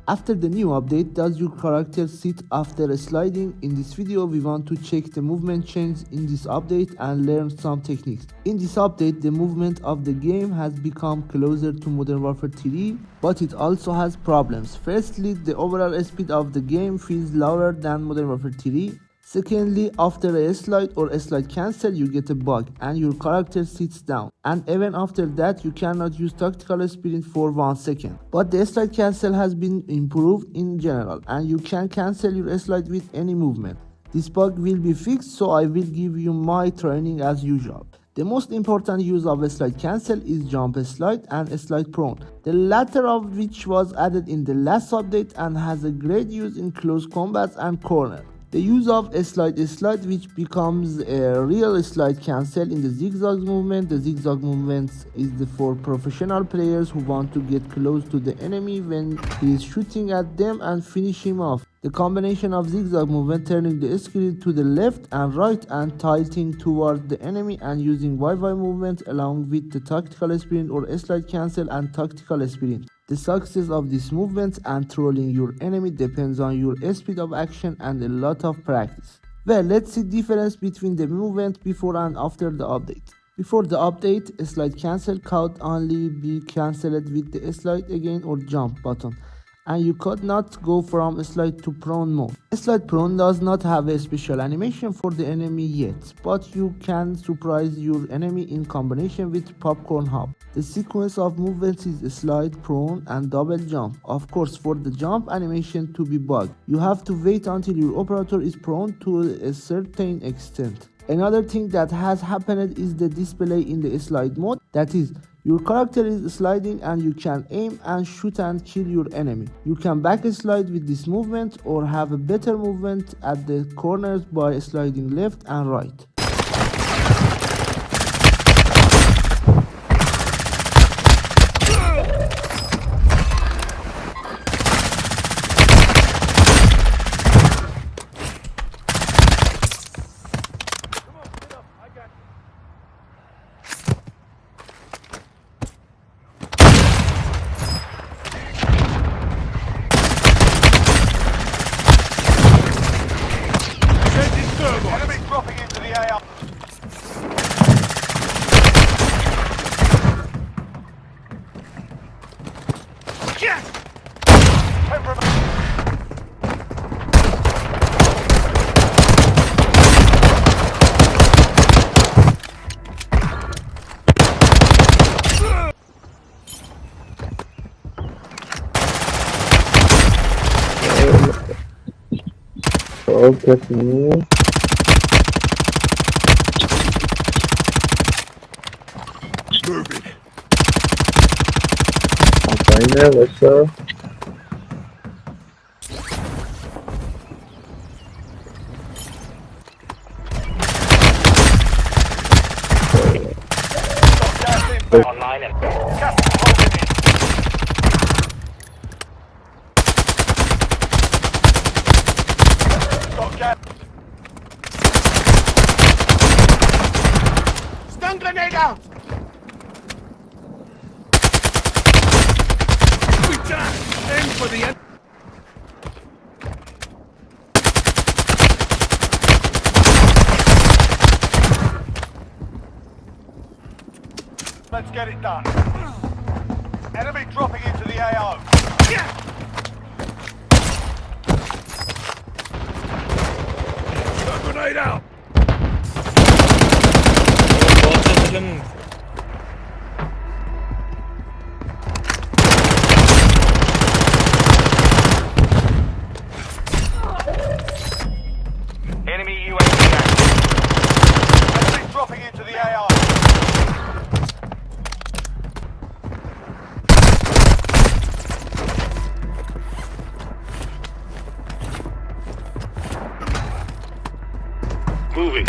After the new update, does your character sit after sliding? In this video, we want to check the movement change in this update and learn some techniques. In this update, the movement of the game has become closer to Modern Warfare 3, but it also has problems. Firstly, the overall speed of the game feels lower than Modern Warfare 3. Secondly, after a slide or a slide cancel, you get a bug and your character sits down. And even after that, you cannot use tactical sprint for 1 second. But the slide cancel has been improved in general and you can cancel your slide with any movement. This bug will be fixed, so I will give you my training as usual. The most important use of a slide cancel is jump slide and slide prone, the latter of which was added in the last update and has a great use in close combats and corner. The use of a slide which becomes a real slide cancel in the zigzag movement. The zigzag movement is for professional players who want to get close to the enemy when he is shooting at them and finish him off. The combination of zigzag movement, turning the screen to the left and right and tilting towards the enemy, and using YY movement along with the tactical sprint or slide cancel and tactical sprint. The success of this movement and trolling your enemy depends on your speed of action and a lot of practice. Well, let's see the difference between the movement before and after the update. Before the update, a slide cancel could only be cancelled with the slide again or jump button, and you could not go from slide to prone mode. Slide prone does not have a special animation for the enemy yet, but you can surprise your enemy in combination with popcorn hop. The sequence of movements is slide, prone and double jump. Of course, for the jump animation to be bugged, you have to wait until your operator is prone to a certain extent. Another thing that has happened is the display in the slide mode, that is, your character is sliding and you can aim and shoot and kill your enemy. You can backslide with this movement or have a better movement at the corners by sliding left and right. Enemy dropping into the AR. Yes! Okay. Moving. I'm fine there, what's up? Online and gas is closing in. Got gas. Stun grenade out! Aim for the end. Let's get it done. Enemy dropping into the AO. Yeah. Grenade out. Enemy UAV active. Enemy dropping into the AR. Moving.